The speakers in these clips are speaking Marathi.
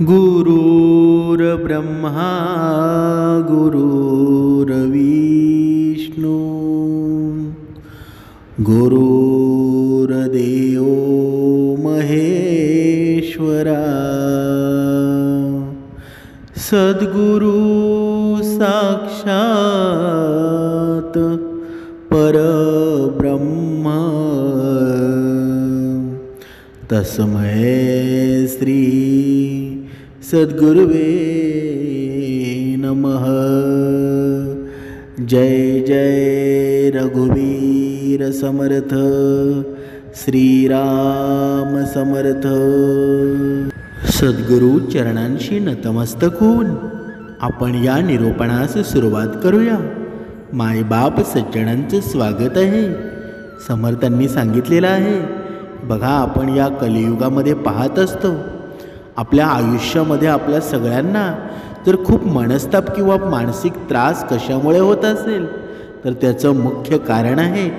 गुरुर्ब्रह्मा गुरुर्विष्णू गुरुर्देव महेश्वरा सद्गुरु साक्षात परब्रह्म तस्मै श्री सद्गुरुवे नमः। जय जय रघुवीर समर्थ श्रीराम समर्थ। सद्गुरु चरणांशी नतमस्तक होऊन आपण या निरूपणास सुरुवात करूया। मायबाप सज्जनांचे स्वागत आहे। समर्थांनी सांगितलेलं आहे, बघा आपण या कलियुगामध्ये पाहत असतो, आपल्या आयुष्यामध्ये आपल्या सगळ्यांना जर खूप मनस्ताप किंवा मानसिक त्रास कशामुळे होत असेल तर त्याचं मुख्य कारण आहे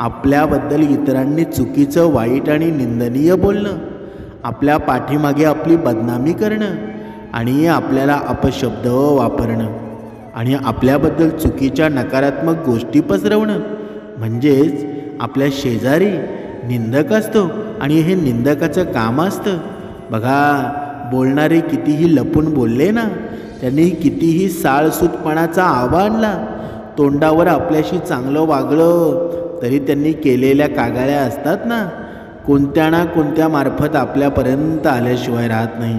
आपल्याबद्दल इतरांनी चुकीचं, वाईट आणि निंदनीय बोलणं, आपल्या पाठीमागे आपली बदनामी करणं आणि आपल्याला अपशब्द वापरणं आणि आपल्याबद्दल चुकीच्या नकारात्मक गोष्टी पसरवणं। म्हणजेच आपल्या शेजारी निंदक असतो आणि हे निंदकाचं काम असतं। बघा, बोलणारे कितीही लपून बोलले ना, त्यांनी कितीही साळसूतपणाचा आवा आणला, तोंडावर आपल्याशी चांगलं वागलं तरी त्यांनी केलेल्या कागाळ्या असतात ना, कोणत्या ना कोणत्या मार्फत आपल्यापर्यंत आल्याशिवाय राहत नाही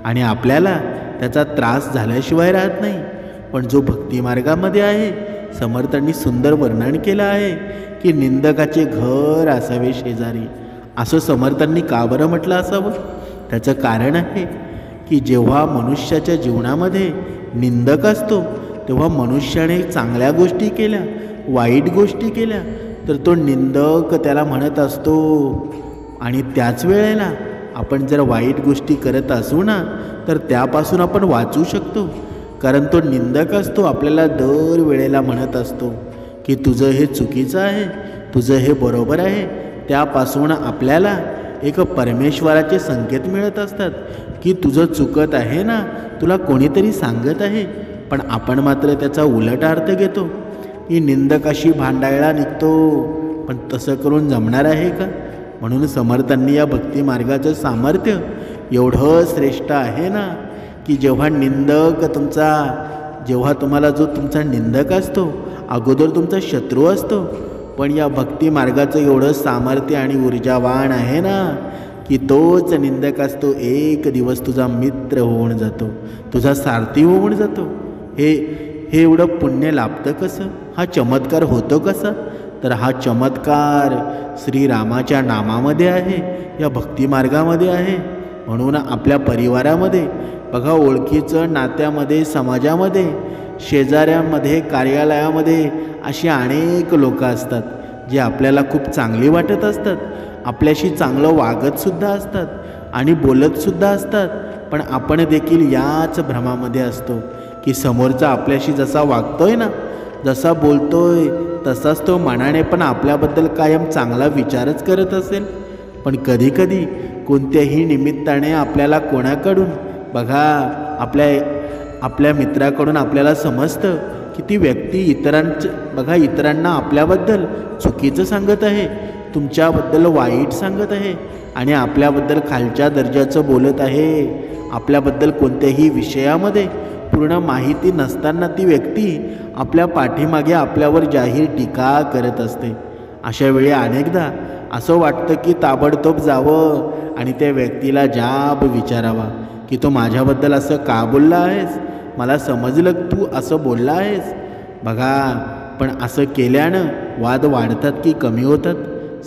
आणि आपल्याला त्याचा त्रास झाल्याशिवाय राहत नाही। पण जो भक्तिमार्गामध्ये आहे, समर्थांनी सुंदर वर्णन केलं आहे की निंदकाचे घर असावे शेजारी, असं समर्थांनी का बरं म्हटलं असावं? त्याचं कारण आहे की जेव्हा मनुष्याच्या जीवनामध्ये निंदक असतो तेव्हा मनुष्याने चांगल्या गोष्टी केल्या, वाईट गोष्टी केल्या तर तो निंदक त्याला म्हणत असतो। आणि त्याच वेळेला आपण जर वाईट गोष्टी करत असू ना तर त्यापासून आपण वाचू शकतो, कारण तो निंदक असतो आपल्याला दर वेळेला म्हणत असतो की तुझं हे चुकीचं आहे, तुझं हे बरोबर आहे। त्यापासून आपल्याला एक परमेश्वराचे संकेत मिळत असतात की तुझं चुकत आहे ना, तुला कोणीतरी सांगत आहे, पण आपण मात्र त्याचा उलट अर्थ घेतो की निंदकाशी भांडायला निघतो। पण तसं करून जमणार आहे का? म्हणून समर्थांनी या भक्ती मार्गाचं सामर्थ्य एवढं श्रेष्ठ आहे ना की जेव्हा तुम्हाला जो तुमचा निंदक असतो अगोदर तुमचा शत्रू असतो, पण या भक्ती मार्गाचं एवढं सामर्थ्य आणि ऊर्जावान आहे ना की तोच निंदक असतो एक दिवस तुझा मित्र होऊन जातो, तुझा सारथी होऊन जातो। हे एवढं पुण्य लाभतं कसं? हा चमत्कार होतो कसा? तर हा चमत्कार श्रीरामाच्या नामामध्ये आहे, या भक्ती मार्गामध्ये आहे। म्हणून आपल्या परिवारामध्ये बघा, ओळखीचं, नात्यामध्ये, समाजामध्ये, शेजाऱ्यामध्ये, कार्यालयामध्ये अशी अनेक लोक असतात जे आपल्याला खूप चांगली वाटत असतात, आपल्याशी चांगलं वागतसुद्धा असतात आणि बोलतसुद्धा असतात, पण आपण देखील याच भ्रमामध्ये असतो की समोरचा आपल्याशी जसा वागतोय ना, जसा बोलतोय तसाच तो मनाने पण आपल्याबद्दल कायम चांगला विचारच करत असेल। पण कधीकधी कोणत्याही निमित्ताने आपल्याला कोणाकडून बघा आपल्या मित्राकडून आपल्याला समजतं की ती व्यक्ती इतरांना आपल्याबद्दल चुकीचं सांगत आहे, तुमच्याबद्दल वाईट सांगत आहे आणि आपल्याबद्दल खालच्या दर्जाचं बोलत आहे। आपल्याबद्दल कोणत्याही विषयामध्ये पूर्ण माहिती नसताना ती व्यक्ती आपल्या पाठीमागे आपल्यावर जाहीर टीका करत असते। अशा वेळी अनेकदा असं वाटतं की ताबडतोब जावं आणि त्या व्यक्तीला जाब विचारावा की तो माझ्याबद्दल असं का बोलला आहेस, मला समजलं तू असं बोलला आहेस। बघा, पण असं केल्यानं वाद वाढतात की कमी होतात?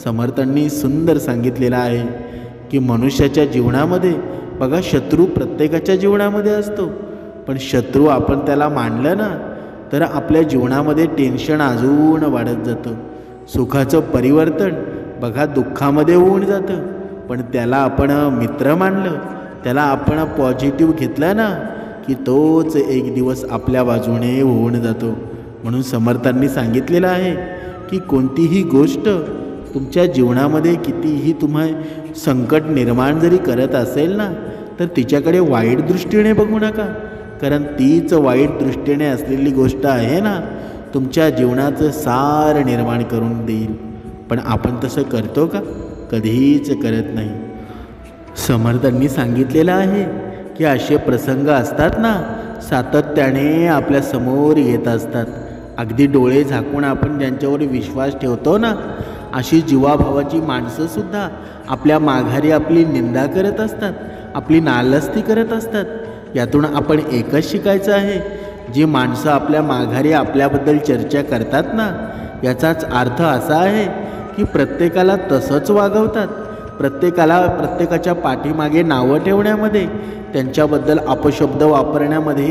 समर्थांनी सुंदर सांगितलेलं आहे की मनुष्याच्या जीवनामध्ये बघा, शत्रू प्रत्येकाच्या जीवनामध्ये असतो, पण शत्रू आपण त्याला मानलं ना तर आपल्या जीवनामध्ये टेन्शन अजून वाढत जातं, सुखाचं परिवर्तन बघा दुःखामध्ये होऊन जातं। पण त्याला आपण मित्र मानलं, त्याला आपण पॉझिटिव्ह घेतलं ना की तोच एक दिवस आपल्या बाजूने होऊन जातो। म्हणून समर्थांनी सांगितलेलं आहे की कोणतीही गोष्ट तुमच्या जीवनामध्ये कितीही तुम्हाला संकट निर्माण जरी करत असेल ना तर तिच्याकडे वाईट दृष्टीने बघू नका, कारण तीच वाईट दृष्टीने असलेली गोष्ट आहे ना तुमच्या जीवनाचं सार निर्माण करून देईल. पण आपण तसं करतो का? कधीच करत नाही. समर्थांनी सांगितलेलं आहे की असे प्रसंग असतात ना सातत्याने आपल्या समोर येत असतात. अगदी डोळे झाकून आपण ज्यांच्यावर विश्वास ठेवतो ना अशी जीवाभावाची माणसंसुद्धा आपल्या माघारी आपली निंदा करत असतात, आपली नालस्ती करत असतात. यातून आपण एकच शिकायचं आहे, जी माणसं आपल्या माघारी आपल्याबद्दल चर्चा करतात ना याचाच अर्थ असा आहे की प्रत्येकाला तसंच वागवतात, प्रत्येकाच्या पाठीमागे नावं ठेवण्यामध्ये, त्यांच्याबद्दल अपशब्द वापरण्यामध्ये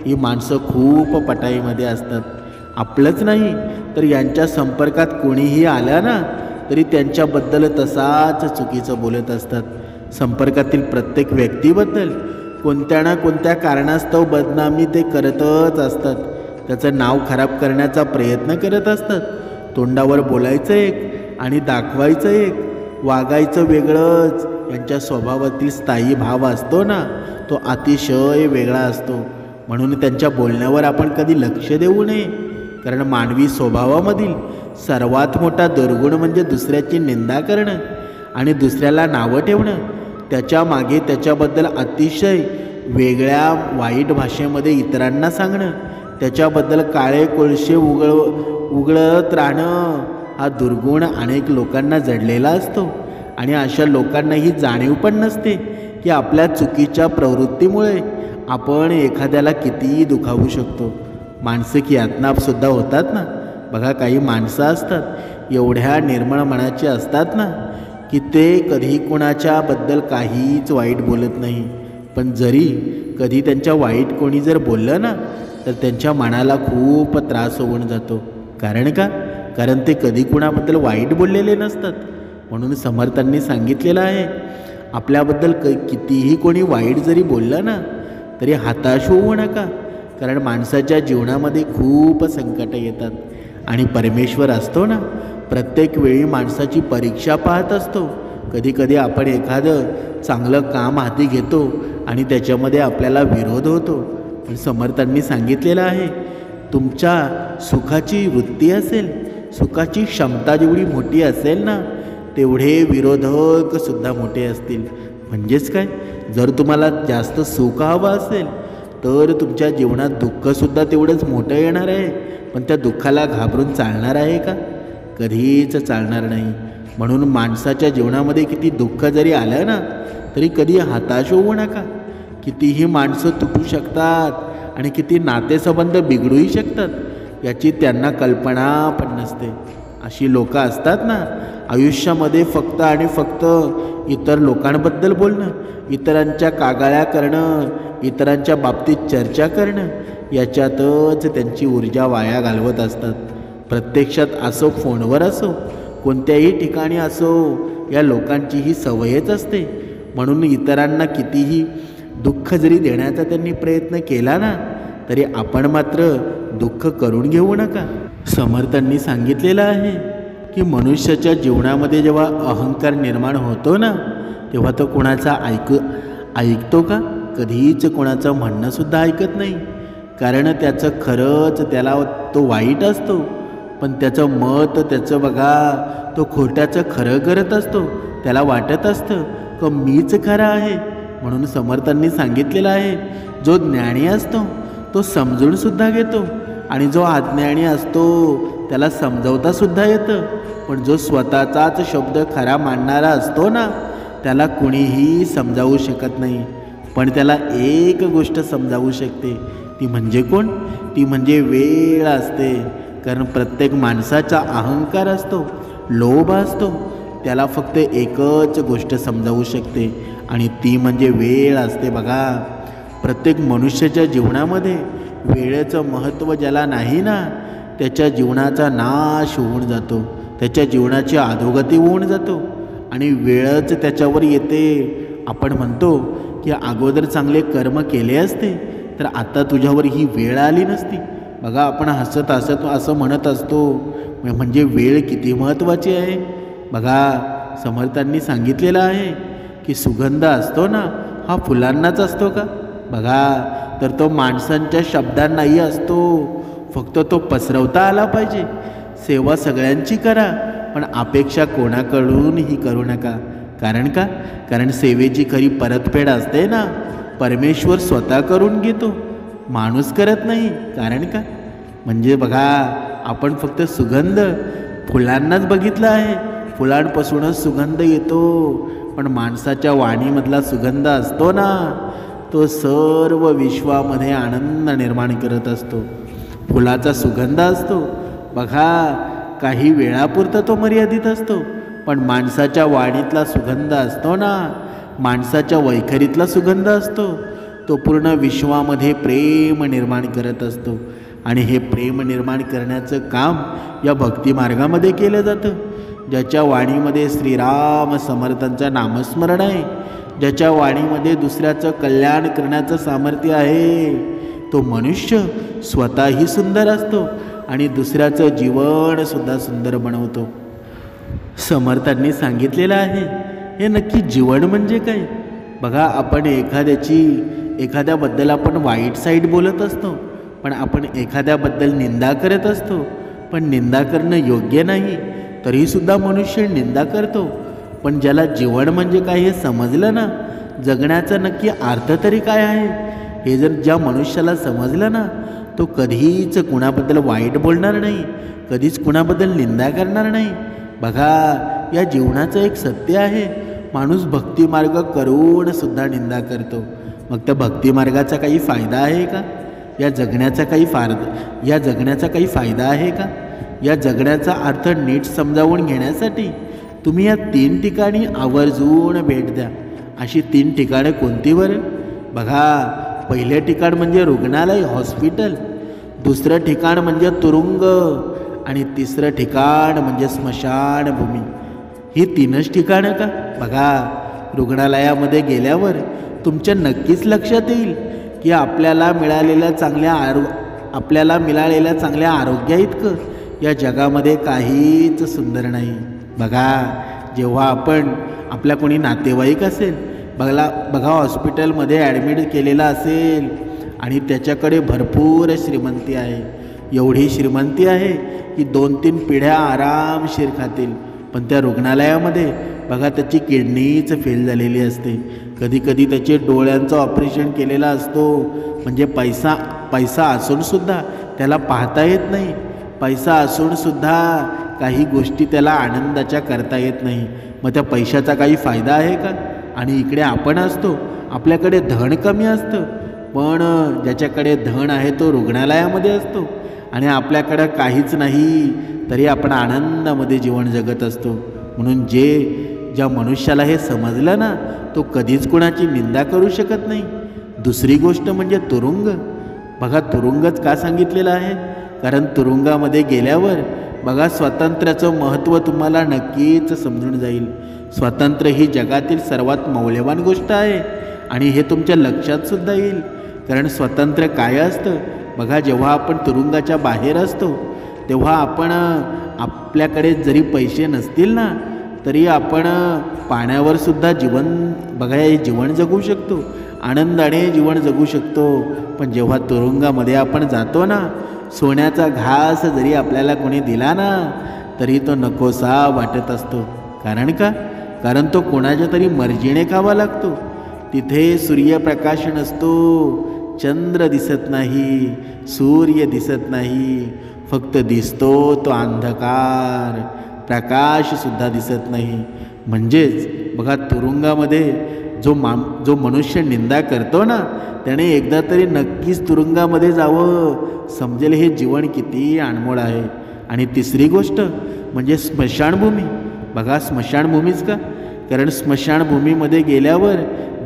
ही माणसं खूप पटाईमध्ये असतात. आपलंच नाही तर यांच्या संपर्कात कोणीही आलं ना तरी त्यांच्याबद्दल तसाच चुकीचं बोलत असतात. संपर्कातील प्रत्येक व्यक्तीबद्दल कोणत्या ना कोणत्या कारणास्तव बदनामी ते करतच असतात. त्याचं नाव खराब करण्याचा प्रयत्न करत असतात. तोंडावर बोलायचं एक आणि दाखवायचं एक, वागायचं वेगळंच. यांच्या स्वभावातील स्थायी भाव असतो ना तो अतिशय वेगळा असतो. म्हणून त्यांच्या बोलण्यावर आपण कधी लक्ष देऊ नये, कारण मानवी स्वभावामधील सर्वात मोठा दुर्गुण म्हणजे दुसऱ्याची निंदा करणं आणि दुसऱ्याला नावं ठेवणं, त्याच्या मागे त्याच्याबद्दल अतिशय वेगळ्या वाईट भाषेमध्ये इतरांना सांगणं, त्याच्याबद्दल काळे कोळसे उगळत राहणं. हा दुर्गुण अनेक लोकांना जडलेला असतो आणि अशा लोकांना ही जाणीव पण नसते की आपल्या चुकीच्या प्रवृत्तीमुळे आपण एखाद्याला कितीही दुखावू शकतो. मानसिक यातनासुद्धा होतात ना. बघा, काही माणसं असतात एवढ्या निर्मळ मनाची असतात ना की ते कधी कोणाच्याबद्दल काहीच वाईट बोलत नाही, पण जरी कधी त्यांच्या वाईट कोणी जर बोललं ना तर त्यांच्या मनाला खूप त्रास होऊन जातो. कारण का? कारण ते कधी कुणाबद्दल वाईट बोललेले नसतात. म्हणून समर्थांनी सांगितलेलं आहे आपल्याबद्दल कितीही कोणी वाईट जरी बोललं ना तरी हताश होऊ नका, कारण माणसाच्या जीवनामध्ये खूप संकट येतात आणि परमेश्वर असतो ना प्रत्येक वेळी माणसाची परीक्षा पाहत असतो. कधीकधी आपण एखादं चांगलं काम हाती घेतो आणि त्याच्यामध्ये आपल्याला विरोध होतो. पण समर्थांनी सांगितलेलं आहे तुमच्या सुखाची वृत्ती असेल, सुखाची क्षमता जेवढी मोठी असेल ना तेवढे विरोधकसुद्धा मोठे असतील. म्हणजेच काय, जर तुम्हाला जास्त सुख हवं असेल तर तुमच्या जीवनात दुःखसुद्धा तेवढंच मोठं येणार आहे. पण त्या दुःखाला घाबरून चालणार आहे का? कधीच चालणार नाही. म्हणून माणसाच्या जीवनामध्ये किती दुःख जरी आलं ना तरी कधी हताश होऊ नका. कितीही माणसं तुटू शकतात आणि किती नातेसंबंध बिघडूही शकतात याची त्यांना कल्पना पण नसते. अशी लोकं असतात ना आयुष्यामध्ये फक्त आणि फक्त इतर लोकांबद्दल बोलणं, इतरांच्या कागाळ्या करणं, इतरांच्या बाबतीत चर्चा करणं याच्यातच त्यांची ऊर्जा वाया घालवत असतात. प्रत्यक्षात असो, फोनवर असो, कोणत्याही ठिकाणी असो, या लोकांची ही सवयच असते. म्हणून इतरांना कितीही दुःख जरी देण्याचा त्यांनी प्रयत्न केला ना तरी आपण मात्र दुःख करून घेऊ नका. समर्थांनी सांगितलेलं आहे की मनुष्याच्या जीवनामध्ये जेव्हा अहंकार निर्माण होतो ना तेव्हा तो कोणाचा ऐकतो का? कधीच कोणाचं म्हणणंसुद्धा ऐकत नाही, कारण त्याचं खरंच त्याला तो वाईट असतो, पण त्याचं मत त्याचं बघा तो खोट्याचं खरं करत असतो. त्याला वाटत असतं की मीच खरा आहे. म्हणून समर्थांनी सांगितलेलं आहे जो ज्ञानी असतो तो समजूनसुद्धा घेतो आणि जो अज्ञानी असतो त्याला समजवतासुद्धा येतं. पण जो स्वतःचाच शब्द खरा मानणारा असतो ना त्याला कुणीही समजावू शकत नाही. पण त्याला एक गोष्ट समजावू शकते, ती म्हणजे कोण? ती म्हणजे वेळ असते. कारण प्रत्येक माणसाचा अहंकार असतो, लोभ असतो, त्याला फक्त एकच गोष्ट समजावू शकते आणि ती म्हणजे वेळ असते. बघा, प्रत्येक मनुष्याच्या जीवनामध्ये वेळेचं महत्त्व ज्याला नाही ना त्याच्या जीवनाचा नाश होऊन जातो, त्याच्या जीवनाची अधोगती होऊन जातो आणि वेळच त्याच्यावर येते. आपण म्हणतो की अगोदर चांगले कर्म केले असते तर आता तुझ्यावर ही वेळ आली नसती. बघा, आपण हसत हसत असं म्हणत असतो, म्हणजे वेळ किती महत्त्वाची आहे. बघा, समर्थांनी सांगितलेलं आहे की सुगंध असतो ना हा फुलांनाच असतो का? बघा, तर तो माणसांच्या शब्दांनाही असतो. फक्त तो पसरवता आला पाहिजे. सेवा सगळ्यांची करा, पण अपेक्षा कोणाकडूनही करू नका. कारण का? कारण सेवेची खरी परतफेड असते ना, परमेश्वर स्वतः करून घेतो, माणूस करत नाही. कारण का? म्हणजे बघा, आपण फक्त सुगंध फुलांनाच बघितलं आहे, फुलांपासूनच सुगंध येतो. पण माणसाच्या वाणीमधला सुगंध असतो ना, तो सर्व विश्वामध्ये आनंद निर्माण करत असतो. फुलाचा सुगंध असतो बघा, काही वेळापुरता तो मर्यादित असतो. पण माणसाच्या वाणीतला सुगंध असतो ना, माणसाच्या वैखरीतला सुगंध असतो, तो पूर्ण विश्वामध्ये प्रेम निर्माण करत असतो. आणि हे प्रेम निर्माण करण्याचं काम या भक्तिमार्गामध्ये केलं जातं. ज्याच्या वाणीमध्ये श्रीराम समर्थांचं नामस्मरण आहे, ज्याच्या वाणीमध्ये दुसऱ्याचं कल्याण करण्याचं सामर्थ्य आहे, तो मनुष्य स्वतःही सुंदर असतो आणि दुसऱ्याचं जीवनसुद्धा सुंदर बनवतो. समर्थांनी सांगितलेलं आहे, हे नक्की जीवन म्हणजे काय? बघा, आपण एखाद्याबद्दल आपण वाईट साईड बोलत असतो, पण आपण एखाद्याबद्दल निंदा करत असतो. पण निंदा करणं योग्य नाही, तरीसुद्धा मनुष्य निंदा करतो. पण ज्याला जीवन म्हणजे काय हे समजलं ना, जगण्याचा नक्की अर्थ तरी काय आहे हे जर ज्या मनुष्याला समजलं ना, तो कधीच कुणाबद्दल वाईट बोलणार नाही, कधीच कुणाबद्दल निंदा करणार नाही. बघा, या जीवनाचं एक सत्य आहे, माणूस भक्तिमार्ग करून सुद्धा निंदा करतो. मग त्या भक्तिमार्गाचा काही फायदा आहे का? या जगण्याचा काही फायदा आहे का? या जगण्याचा अर्थ नीट समजावून घेण्यासाठी तुम्ही या 3 ठिकाणी आवर्जून भेट द्या. अशी 3 ठिकाणे कोणती बरं? बघा, पहिलं ठिकाण म्हणजे रुग्णालय, हॉस्पिटल. दुसरं ठिकाण म्हणजे तुरुंग. आणि तिसरं ठिकाण म्हणजे स्मशानभूमी. ही 3च ठिकाणं का? बघा, रुग्णालयामध्ये गेल्यावर तुमच्या नक्कीच लक्षात येईल की आपल्याला मिळालेल्या चांगल्या आरोग्याइतकं या जगामध्ये काहीच सुंदर नाही. बघा, जेव्हा आपल्या कोणी नातेवाईक असेल, बघा हॉस्पिटलमध्ये ॲडमिट केलेला असेल आणि त्याच्याकडे भरपूर श्रीमंती आहे, एवढी श्रीमंती आहे की 2-3 पिढ्या आरामशीर खातील. पण त्या रुग्णालयामध्ये बघा, त्याची किडनीच फेल झालेली असते, कधीकधी त्याचे डोळ्यांचं ऑपरेशन केलेलं असतो. म्हणजे पैसा असूनसुद्धा त्याला पाहता येत नाही, पैसा असूनसुद्धा काही गोष्टी त्याला आनंदाच्या करता येत नाही. मग त्या पैशाचा काही फायदा आहे का? आणि इकडे आपण असतो, आपल्याकडे धन कमी असतं, पण ज्याच्याकडे धन आहे तो रुग्णालयामध्ये असतो आणि आपल्याकडं काहीच नाही तरी आपण आनंदामध्ये जीवन जगत असतो. म्हणून ज्या मनुष्याला हे समजलं ना, तो कधीच कोणाची निंदा करू शकत नाही. दुसरी गोष्ट म्हणजे तुरुंग. बघा, तुरुंगच का सांगितलेलं आहे? कारण तुरुंगामध्ये गेल्यावर बघा, स्वातंत्र्याचं महत्त्व तुम्हाला नक्कीच समजून जाईल. स्वातंत्र्य ही जगातील सर्वात मौल्यवान गोष्ट आहे आणि हे तुमच्या लक्षातसुद्धा येईल. कारण स्वातंत्र्य काय असतं? बघा, जेव्हा आपण तुरुंगाच्या बाहेर असतो तेव्हा आपल्याकडे जरी पैसे नसतील ना, तरी आपण पाण्यावर सुद्धा जीवन जगू शकतो, आनंदाने जीवन जगू शकतो. पण जेव्हा तुरुंगामध्ये आपण जातो ना, सोन्याचा घास जरी आपल्याला कोणी दिला ना, तरी तो नकोसा वाटत असतो. कारण का? कारण तो कोणाच्या तरी मर्जीने खावा लागतो. तिथे सूर्यप्रकाश नसतो, चंद्र दिसत नाही, सूर्य दिसत नाही, फक्त दिसतो तो अंधकार, प्रकाशसुद्धा दिसत नाही. म्हणजेच बघा, तुरुंगामध्ये जो मनुष्य निंदा करतो ना, त्याने एकदा तरी नक्कीच तुरुंगामध्ये जावं, समजेल हे जीवन किती अनमोल आहे. आणि तिसरी गोष्ट म्हणजे स्मशानभूमी. बघा, स्मशानभूमीच का? कारण स्मशानभूमीमध्ये गेल्यावर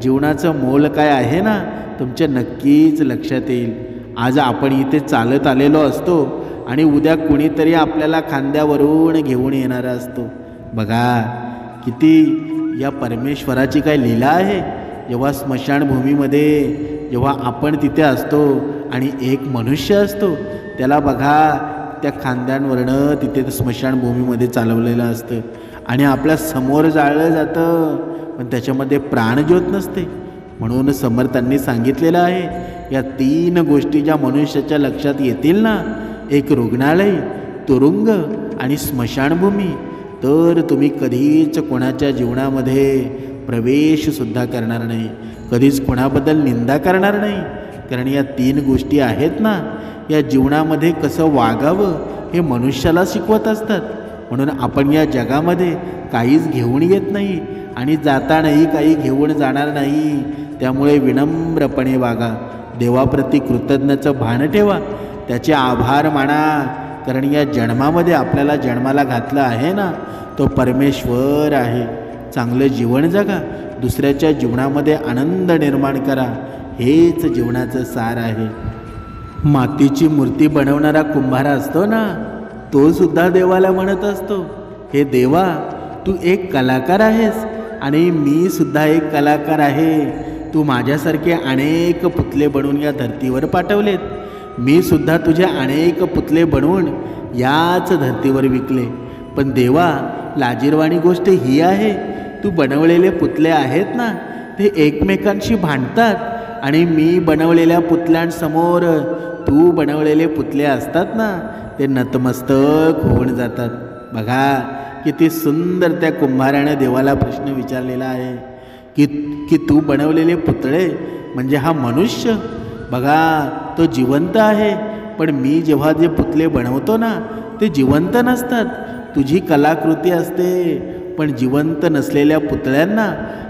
जीवनाचं मोल काय आहे ना, तुमच्या नक्कीच लक्षात येईल. आज आपण इथे चालत आलेलो असतो आणि उद्या कुणीतरी आपल्याला खांद्यावरून घेऊन येणारा असतो. बघा, किती या परमेश्वराची काय लीला आहे. जेव्हा स्मशानभूमीमध्ये जेव्हा आपण तिथे असतो आणि एक मनुष्य असतो, त्याला बघा त्या खांद्यांवरनं तिथे स्मशानभूमीमध्ये चालवलेलं असतं आणि आपल्या समोर जाळलं जातं, पण त्याच्यामध्ये प्राणज्योत नसते. म्हणून समर्थांनी सांगितलेलं आहे, या 3 गोष्टी ज्या मनुष्याच्या लक्षात येतील ना, एक रुग्णालय, तुरुंग आणि स्मशानभूमी, तर तुम्ही कधीच कोणाच्या जीवनामध्ये प्रवेशसुद्धा करणार नाही, कधीच कोणाबद्दल निंदा करणार नाही. कारण या 3 गोष्टी आहेत ना, या जीवनामध्ये कसं वागावं हे मनुष्याला शिकवत असतात. म्हणून आपण या जगामध्ये काहीच घेऊन येत नाही आणि जातानाही काही घेऊन जाणार नाही. त्यामुळे विनम्रपणे वागा, देवाप्रती कृतज्ञतेचं भान ठेवा, त्याचे आभार माना. कारण या जन्मामध्ये आपल्याला जन्माला घातलं आहे ना, तो परमेश्वर आहे. चांगलं जीवन जगा, दुसऱ्याच्या जीवनामध्ये आनंद निर्माण करा, हेच जीवनाचं सार आहे. मातीची मूर्ती बनवणारा कुंभार असतो ना, तो सुद्धा देवाला म्हणत असतो, हे देवा, तू एक कलाकार आहेस आणि मी सुद्धा एक कलाकार आहे. तू माझ्यासारखे अनेक पुतळे बनवून या धर्तीवर पाठवलेत. मी सुद्धा तुझे अनेक पुतळे बनवून याच धर्तीवर विकले. पण देवा, लाजिरवाणी गोष्ट ही आहे, तू बनवलेले पुतळे आहेत ना, ते एकमेकांशी भांडतात आणि मी बनवलेल्या पुतळ्यांसमोर तू बनवलेले पुतळे असतात ना, ते नतमस्तक होऊन जातात. बघा किती सुंदर त्या कुंभाराने देवाला प्रश्न विचारलेला आहे की तू बनवलेले पुतळे म्हणजे हा मनुष्य, बघा तो जिवंत आहे, पण मी जेव्हा जे पुतळे बनवतो ना, ते जिवंत नसतात. तुझी कलाकृती असते, पण जिवंत नसलेल्या पुतळ्यांना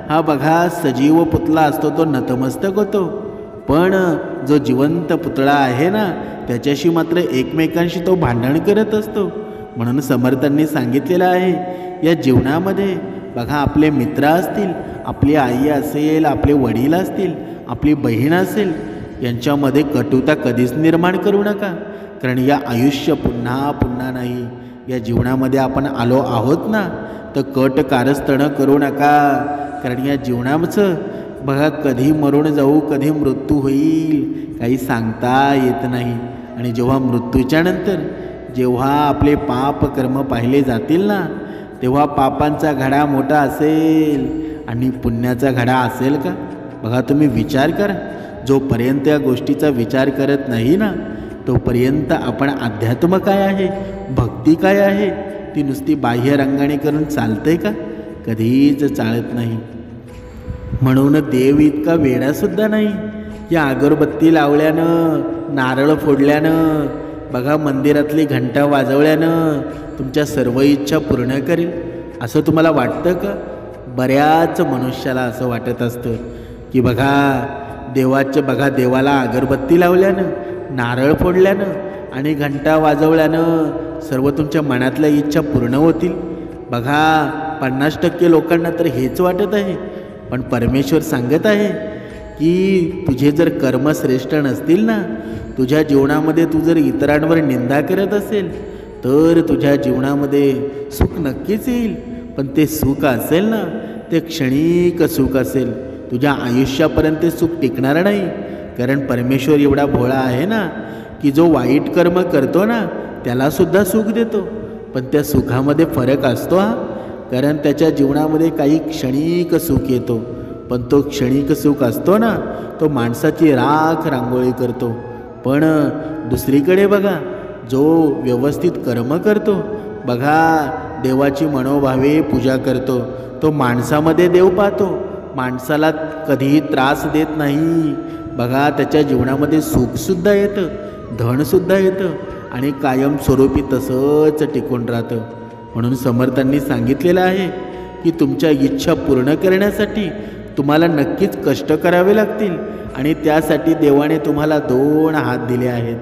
हा बघा सजीव पुतळा असतो तो नतमस्तक होतो, पण जो जिवंत पुतळा आहे ना, त्याच्याशी मात्र एकमेकांशी तो भांडण करत असतो. म्हणून समर्थांनी सांगितलेलं आहे, या जीवनामध्ये बघा आपले मित्र असतील, आपली आई असेल, आपले वडील असतील, आपली बहीण असेल, यांच्यामध्ये कटुता कधीच निर्माण करू नका. कारण या आयुष्य पुन्हा पुन्हा नाही. या जीवनामध्ये आपण आलो आहोत ना, तर कट कारस्थानं करू नका. कारण या जीवनाचं बघा कधी मरून जाऊ, कधी मृत्यू होईल, काही सांगता येत नाही. आणि जेव्हा मृत्यूच्या नंतर जेव्हा आपले पाप कर्म पाहिले जातील ना, तेव्हा पापांचा घडा मोठा असेल आणि पुण्याचा घडा असेल का? बघा तुम्ही विचार करा. जोपर्यंत या गोष्टीचा विचार करत नाही ना, तोपर्यंत आपण अध्यात्म काय आहे, भक्ती काय आहे, ती नुसती बाह्य रंगाने करून चालते का? कधीच चालत नाही. म्हणून देव इतका वेडासुद्धा नाही की अगरबत्ती लावल्यानं, नारळ फोडल्यानं, बघा मंदिरातली घंटा वाजवल्यानं तुमच्या सर्व इच्छा पूर्ण करेल, असं तुम्हाला वाटतं का? बऱ्याच मनुष्याला असं वाटत असतं की बघा देवाला अगरबत्ती लावल्यानं, नारळ फोडल्यानं आणि घंटा वाजवल्यानं सर्व तुमच्या मनातल्या इच्छा पूर्ण होतील. बघा 50% लोकांना तर हेच वाटत आहे. पण परमेश्वर सांगत आहे की तुझे जर कर्म श्रेष्ठ नसतील ना, तुझ्या जीवनामध्ये तू जर इतरांवर निंदा करत असेल, तर तुझ्या जीवनामध्ये सुख नक्कीच येईल. पण ते सुख असेल ना, ते क्षणिक सुख असेल, तुझ्या आयुष्यापर्यंत ते सुख टिकणार नाही. कारण परमेश्वर एवढा भोळा आहे ना, की जो वाईट कर्म करतो ना, त्यालासुद्धा सुख देतो. पण त्या सुखामध्ये फरक असतो हा. कारण त्याच्या जीवनामध्ये काही क्षणिक सुख येतो, पण तो क्षणिक सुख असतो ना, तो माणसाची राख रांगोळी करतो. पण दुसरीकडे बघा, जो व्यवस्थित कर्म करतो, बघा देवाची मनोभावे पूजा करतो, तो माणसामध्ये देव पाहतो, माणसाला कधीही त्रास देत नाही. बघा त्याच्या जीवनामध्ये सुखसुद्धा येतं, धनसुद्धा येतं आणि कायमस्वरूपी तसंच टिकून राहतं. म्हणून समर्थांनी सांगितलेलं आहे की तुमच्या इच्छा पूर्ण करण्यासाठी तुम्हाला नक्कीच कष्ट करावे लागतील. आणि त्यासाठी देवाने तुम्हाला 2 हात दिले आहेत.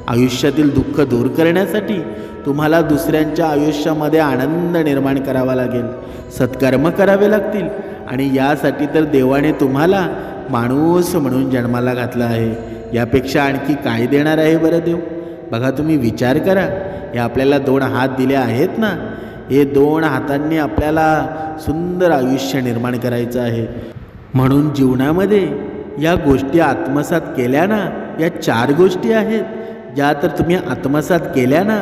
आयुष्यातील दुःख दूर करण्यासाठी तुम्हाला दुसऱ्यांच्या आयुष्यामध्ये आनंद निर्माण करावा लागेल, सत्कर्म करावे लागतील. आणि यासाठी तर देवाने तुम्हाला माणूस म्हणून जन्माला घातला आहे. यापेक्षा आणखी काय देणार आहे बरं देव? बघा तुम्ही विचार करा. हे आपल्याला 2 हात दिले आहेत ना, हे 2 हातांनी आपल्याला सुंदर आयुष्य निर्माण करायचं आहे. म्हणून जीवनामध्ये या गोष्टी आत्मसात केल्या ना, या 4 गोष्टी आहेत, ज्या तर तुम्ही आत्मसात केल्या ना,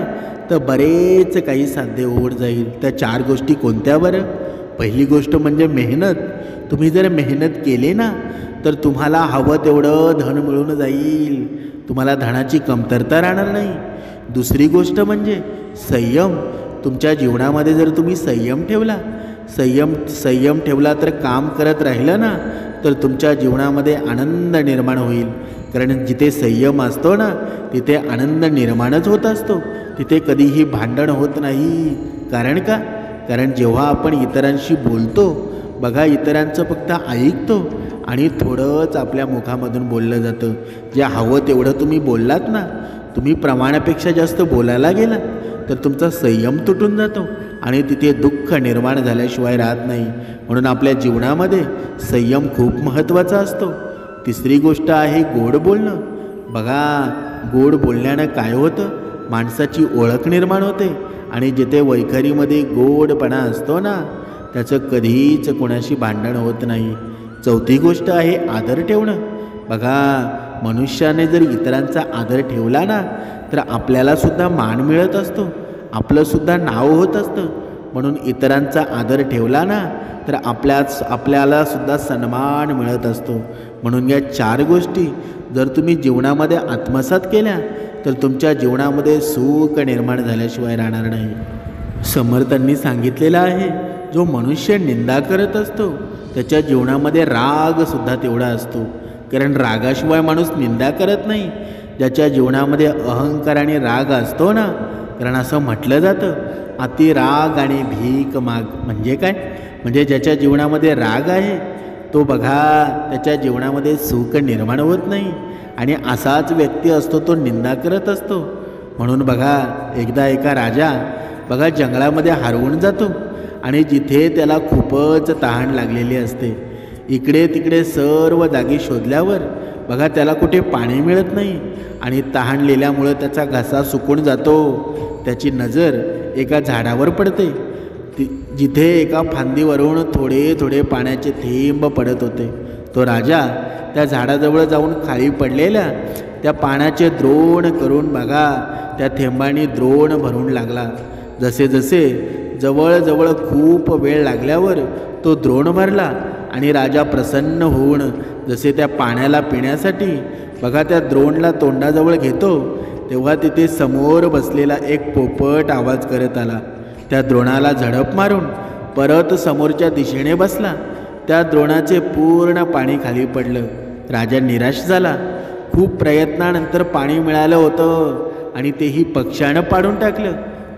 तर बरेच काही साध्य होऊन जाईल. त्या 4 गोष्टी कोणत्या बरं? पहिली गोष्ट म्हणजे मेहनत. तुम्ही जर मेहनत केली ना, तर तुम्हाला हवं तेवढं धन मिळून जाईल, तुम्हाला धनाची कमतरता राहणार नाही. दुसरी गोष्ट म्हणजे संयम. तुमच्या जीवनामध्ये जर तुम्ही संयम ठेवला तर काम करत राहिलं ना, तर तुमच्या जीवनामध्ये आनंद निर्माण होईल. कारण जिथे संयम असतो ना, तिथे आनंद निर्माणच होत असतो, तिथे कधीही भांडण होत नाही. कारण का? कारण जेव्हा आपण इतरांशी बोलतो बघा, इतरांचं फक्त ऐकतो आणि थोडंच आपल्या मुखामधून बोललं जातं. जे हवं तेवढं तुम्ही बोललात ना, तुम्ही प्रमाणापेक्षा जास्त बोलायला गेला तर तुमचा संयम तुटून जातो आणि तिथे दुःख निर्माण झाल्याशिवाय राहत नाही. म्हणून आपल्या जीवनामध्ये संयम खूप महत्त्वाचा असतो. तिसरी गोष्ट आहे गोड बोलणं. बघा, गोड बोलण्यानं काय होतं, माणसाची ओळख निर्माण होते आणि जिथे वैखरीमध्ये गोडपणा असतो ना, त्याचं कधीच कोणाशी भांडण होत नाही. चौथी गोष्ट आहे आदर ठेवणं. बघा, मनुष्याने जर इतरांचा आदर ठेवला ना, तर आपल्यालासुद्धा मान मिळत असतो, आपलंसुद्धा नाव होत असतं. म्हणून इतरांचा आदर ठेवला ना, तर आपल्यालासुद्धा सन्मान मिळत असतो. म्हणून या 4 गोष्टी जर तुम्ही जीवनामध्ये आत्मसात केल्या तर तुमच्या जीवनामध्ये सुख निर्माण झाल्याशिवाय राहणार नाही. समर्थांनी सांगितलेलं आहे, जो मनुष्य निंदा करत असतो त्याच्या जीवनामध्ये रागसुद्धा तेवढा असतो. कारण रागाशिवाय माणूस निंदा करत नाही. ज्याच्या जीवनामध्ये अहंकार आणि राग असतो ना, कारण असं म्हटलं जातं, अति राग आणि भीक माग. म्हणजे काय? म्हणजे ज्याच्या जीवनामध्ये राग आहे तो बघा, त्याच्या जीवनामध्ये सुख निर्माण होत नाही आणि असाच व्यक्ती असतो तो निंदा करत असतो. म्हणून बघा, एकदा एका राजा बघा जंगलामध्ये हरवून जातो आणि जिथे त्याला खूपच तहान लागलेली असते, इकडे तिकडे सर्व जागी शोधल्यावर बघा त्याला कुठे पाणी मिळत नाही आणि तहानलेल्यामुळं त्याचा घसा सुकून जातो. त्याची नजर एका झाडावर पडते, जिथे एका फांदीवरून थोडे थोडे पाण्याचे थेंब पडत होते. तो राजा त्या झाडाजवळ जाऊन खाली पडलेल्या त्या पाण्याचे द्रोण करून बघा त्या थेंबांनी द्रोण भरून लागला. जसे जसे जवळजवळ खूप वेळ लागल्यावर तो द्रोण भरला आणि राजा प्रसन्न होऊन जसे त्या पाण्याला पिण्यासाठी बघा त्या द्रोणला तोंडाजवळ घेतो, तेव्हा तिथे समोर बसलेला एक पोपट आवाज करत आला. त्या द्रोणाला झडप मारून परत समोरच्या दिशेने बसला. त्या द्रोणाचे पूर्ण पाणी खाली पडलं. राजा निराश झाला. खूप प्रयत्नानंतर पाणी मिळालं होतं आणि तेही पक्ष्यानं पाडून टाकलं.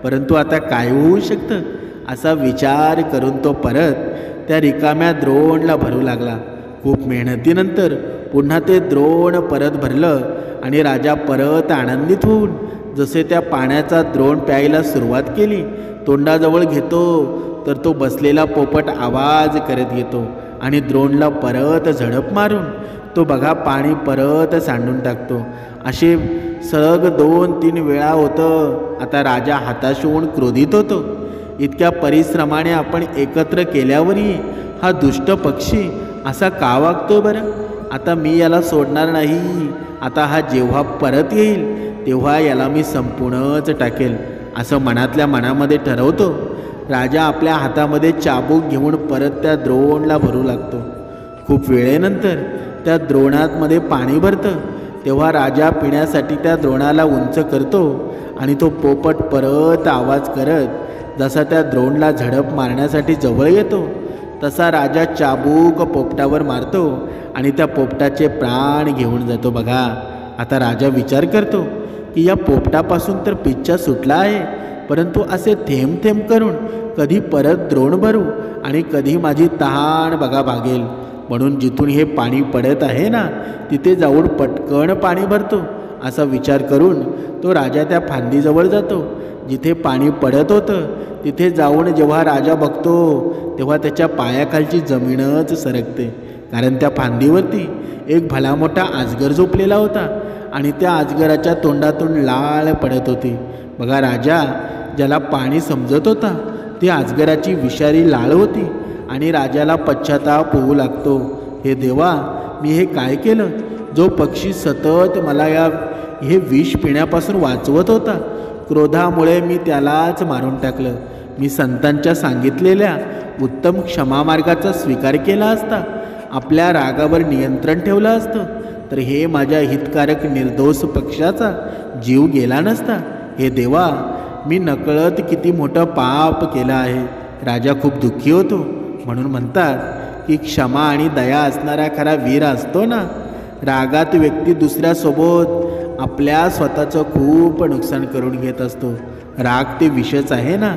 परंतु आता काय होऊ शकतं असा विचार करून तो परत त्या रिकाम्या द्रोणला भरू लागला. खूप मेहनतीनंतर पुन्हा ते द्रोण परत भरलं आणि राजा परत आनंदित होऊन जसे त्या पाण्याचा द्रोण प्यायला सुरुवात केली, तोंडाजवळ घेतो तर तो बसलेला पोपट आवाज करत येतो आणि द्रोणला परत झडप मारून तो बघा पाणी परत सांडून टाकतो. असे सलग 2-3 वेळा होतं. आता राजा हताश होऊन क्रोधित होतो. इतक्या परिश्रमाने आपण एकत्र केल्यावरही हा दुष्ट पक्षी असा का वागतोय बरं? आता मी याला सोडणार नाही. आता हा जेव्हा परत येईल तेव्हा याला मी संपूर्णच टाकेल असं मनातल्या मनामध्ये ठरवतो. राजा आपल्या हातामध्ये चाबूक घेऊन परत त्या द्रोणला भरू लागतो. खूप वेळेनंतर त्या द्रोणामध्ये पाणी भरतं. तेव्हा राजा पिण्यासाठी त्या द्रोणाला उंच करतो आणि तो पोपट परत आवाज करत जसा त्या द्रोणला झडप मारण्यासाठी जवळ येतो, तसा राजा चाबूक पोपटावर मारतो आणि त्या पोपटाचे प्राण घेऊन जातो. बघा, आता राजा विचार करतो की या पोपटापासून तर पिच्छा सुटला आहे, परंतु असे थेंब थेंब करून कधी परत द्रोण भरू आणि कधी माझी तहान बघा भागेल. म्हणून जिथून हे पाणी पडत आहे ना, तिथे जाऊन पटकन पाणी भरतो असा विचार करून तो राजा त्या फांदीजवळ जातो. जिथे पाणी पडत होतं तिथे जाऊन जेव्हा राजा बघतो तेव्हा त्याच्या पायाखालची जमीनच सरकते. कारण त्या फांदीवरती एक भला मोठा अजगर झोपलेला होता आणि त्या अजगराच्या तोंडातून लाळ पडत होती. बघा, राजा ज्याला पाणी समजत होता ती अजगराची विषारी लाळ होती आणि राजाला पश्चाताप होऊ लागतो. हे देवा, मी हे काय केलं? जो पक्षी सतत मला हे विष पिण्यापासून वाचवत होता, क्रोधामुळे मी त्यालाच मारून टाकलं. मी संतांच्या सांगितलेल्या उत्तम क्षमामार्गाचा स्वीकार केला असता आपल्या रागावर नियंत्रण ठेवलं असतं तर हे माझ्या हितकारक निर्दोष पक्षाचा जीव गेला नसता. हे देवा, मी नकळत किती मोठं पाप केलं आहे. राजा खूप दुःखी होतो. म्हणून म्हणतात की क्षमा आणि दया असणारा खरा वीर असतो ना. रागात व्यक्ती दुसऱ्यासोबत आपल्या स्वतःचं खूप नुकसान करून घेत असतो. राग ते विषच आहे ना,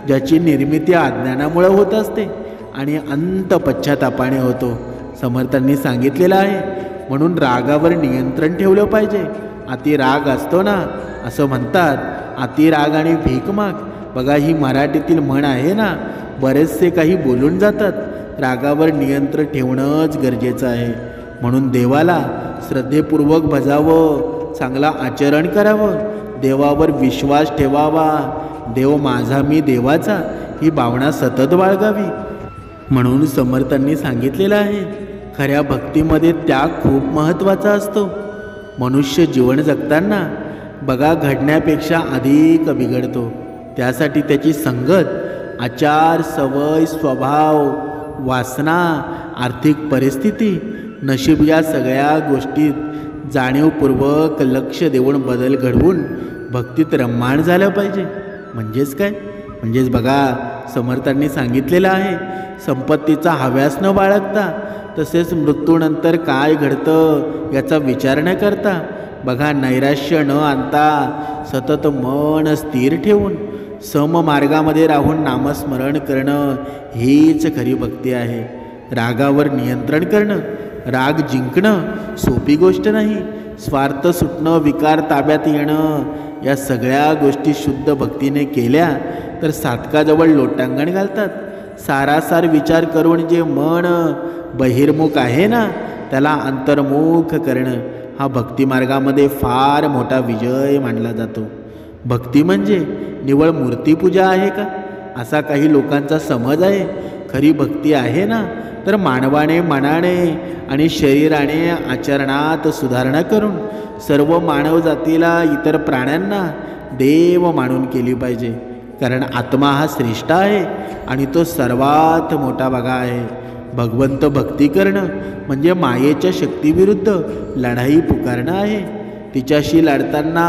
ज्याची निर्मिती अज्ञानामुळे होत असते आणि अंत पश्चातापाने होतो. समर्थांनी सांगितलेलं आहे, म्हणून रागावर नियंत्रण ठेवलं पाहिजे. अति राग असतो ना, असं म्हणतात, अति राग आणि भीक माग. बघा, ही मराठीतील म्हण आहे ना. बरेचसे काही बोलून जातात. रागावर नियंत्रण ठेवणंच गरजेचं आहे. म्हणून देवाला श्रद्धेपूर्वक भजावं, चांगला आचरण करावं, देवावर विश्वास ठेवावा. देव माझा, मी देवाचा, ही भावना सतत बाळगावी. म्हणून समर्थांनी सांगितलेलं आहे, खऱ्या भक्तीमध्ये त्याग खूप महत्त्वाचा असतो. मनुष्य जीवन जगताना बघा घडण्यापेक्षा अधिक बिघडतो. त्यासाठी त्याची संगत, आचार, सवय, स्वभाव, वासना, आर्थिक परिस्थिती, नशीब या सगळ्या गोष्टीत जाणीवपूर्वक लक्ष देऊन बदल घडवून भक्तीत रममाण झालं पाहिजे. म्हणजेच काय? म्हणजेच बघा, समर्थांनी सांगितलेलं आहे, संपत्तीचा हव्यास न बाळगता, तसेच मृत्यूनंतर काय घडतं याचा विचार न करता, बघा नैराश्य न आणता सतत मन स्थिर ठेवून सममार्गामध्ये राहून नामस्मरण करणं हीच खरी भक्ती आहे. रागावर नियंत्रण करणं, राग जिंकणं सोपी गोष्ट नाही. स्वार्थ सुटणं, विकार ताब्यात येणं, या सगळ्या गोष्टी शुद्ध भक्तीने केल्या तर साधकाजवळ लोटांगण घालतात. सारासार विचार करून जे मन बहिर्मुख आहे ना, त्याला अंतर्मुख करणं हा भक्तिमार्गामध्ये फार मोठा विजय मानला जातो. भक्ती म्हणजे निवळ मूर्तीपूजा आहे का, असा काही लोकांचा समज आहे. खरी भक्ती आहे ना, तर मानवाने मनाने आणि शरीराने आचरणात सुधारणा करून सर्व मानव जातीला, इतर प्राण्यांना देव मानून केली पाहिजे. कारण आत्मा हा श्रेष्ठ आहे आणि तो सर्वात मोठा बघा आहे. भगवंत भक्ती करणं म्हणजे मायेच्या शक्तीविरुद्ध लढाई पुकारणं आहे. तिच्याशी लढताना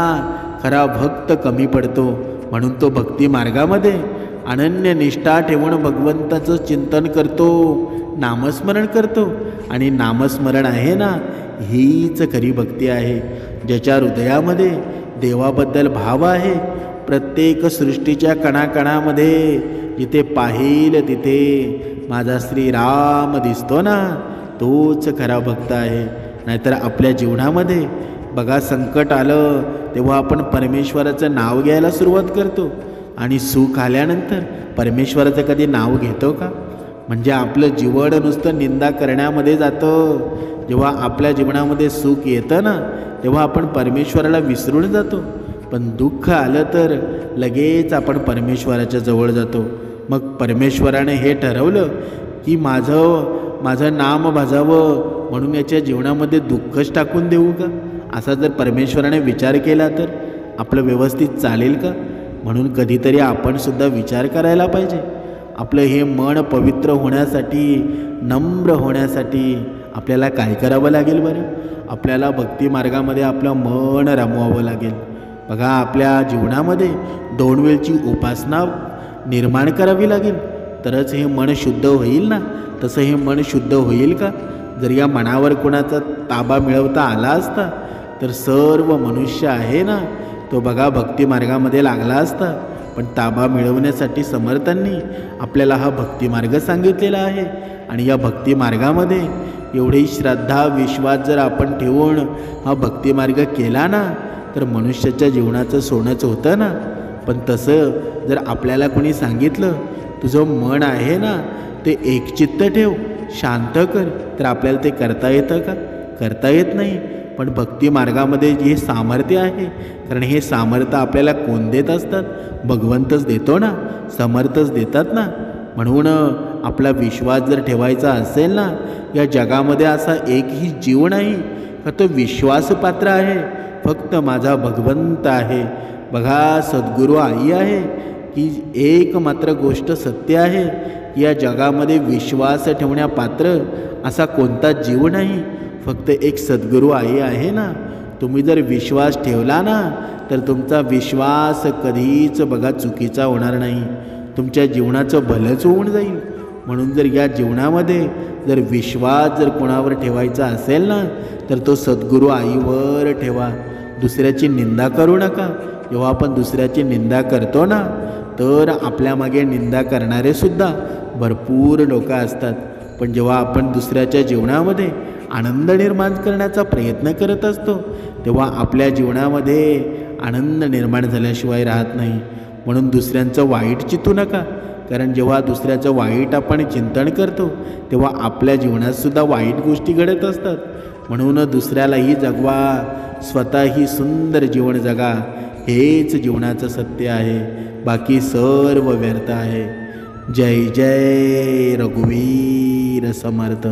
खरा भक्त कमी पडतो. म्हणून तो भक्ती मार्गामध्ये अनन्य निष्ठा ठेवून भगवंताचं चिंतन करतो, नामस्मरण करतो. आणि नामस्मरण आहे ना, हीच खरी भक्ती आहे. ज्याच्या हृदयामध्ये देवाबद्दल भाव आहे, प्रत्येक सृष्टीच्या कणाकणामध्ये जिथे पाहिल तिथे माझा श्रीराम दिसतो ना, तोच खरा भक्त आहे. नाहीतर आपल्या जीवनामध्ये बघा संकट आलं तेव्हा आपण परमेश्वराचं नाव घ्यायला सुरुवात करतो आणि सुख आल्यानंतर परमेश्वराचं कधी नाव घेतो का? म्हणजे आपलं जीवन नुसतं निंदा करण्यामध्ये जातं. जेव्हा आपल्या जीवनामध्ये सुख येतं ना, तेव्हा आपण परमेश्वराला विसरून जातो. पण दुःख आलं तर लगेच आपण परमेश्वराच्या जवळ जातो. मग परमेश्वराने हे ठरवलं की माझं नाम भजावं, म्हणून याच्या जीवनामध्ये दुःखच टाकून देऊ का? असा जर परमेश्वराने विचार केला तर आपलं व्यवस्थित चालेल का? म्हणून कधीतरी आपण सुद्धा विचार करायला पाहिजे. आपलं हे मन पवित्र होण्यासाठी, नम्र होण्यासाठी आपल्याला काय करावं लागेल बरं? आपल्याला भक्ती मार्गामध्ये आपलं मन रमवावं लागेल. बघा, आपल्या जीवनामध्ये 2 वेळची उपासना निर्माण करावी लागेल, तरच हे मन शुद्ध होईल ना. तसं हे मन शुद्ध होईल का? जर या मनावर कोणाचा ताबा मिळवता आला असता तर सर्व मनुष्य आहे ना, तो बघा भक्ती मार्गामध्ये लागला असता. पण ताबा मिळवण्यासाठी समर्थांनी आपल्याला हा भक्तिमार्ग सांगितलेला आहे. आणि या भक्तिमार्गामध्ये एवढी श्रद्धा, विश्वास जर आपण ठेवून हा भक्तिमार्ग केला ना, तर मनुष्याच्या जीवनाचं सोनंच होतं ना. पण तसं जर आपल्याला कोणी सांगितलं, तुझं मन आहे ना ते एकचित्त ठेव, शांत कर, तर आपल्याला ते करता येतं का? करता येत नाही. पण भक्ती मार्गामध्ये जे सामर्थ्य आहे, कारण हे सामर्थ्य आपल्याला कोण देत असतात? भगवंतच देतो ना, समर्थच देतात ना. म्हणून आपला विश्वास जर ठेवायचा असेल ना, या जगामध्ये असा एकही जीव नाही का तो विश्वासपात्र आहे. फक्त माझा भगवंत आहे. बघा, सद्गुरू आई आहे की एक मात्र गोष्ट सत्य आहे या जगामध्ये विश्वास ठेवण्यापात्र असा कोणताच जीव नाही, फक्त एक सद्गुरू आई आहे ना. तुम्ही जर विश्वास ठेवला ना तर तुमचा विश्वास कधीच बघा चुकीचा होणार नाही, तुमच्या जीवनाचं भलंच होऊन जाईल. म्हणून जर या जीवनामध्ये जर विश्वास जर कोणावर ठेवायचा असेल ना तर तो सद्गुरू आईवर ठेवा. दुसऱ्याची निंदा करू नका. जेव्हा आपण दुसऱ्याची निंदा करतो ना तर आपल्यामागे निंदा करणारे सुद्धा भरपूर लोक असतात, पण जेव्हा आपण दुसऱ्याच्या जीवनामध्ये आनंद निर्माण करण्याचा प्रयत्न करत असतो तेव्हा आपल्या जीवनामध्ये आनंद निर्माण झाल्याशिवाय राहत नाही. म्हणून दुसऱ्यांचं वाईट चिंतू नका, कारण जेव्हा दुसऱ्याचं वाईट आपण चिंतन करतो तेव्हा आपल्या जीवनातसुद्धा वाईट गोष्टी घडत असतात. म्हणून दुसऱ्यालाही जगवा, स्वतःही सुंदर जीवन जगा. हेच जीवनाचं सत्य आहे, बाकी सर्व व्यर्थ आहे. जय जय रघुवीर समर्थ.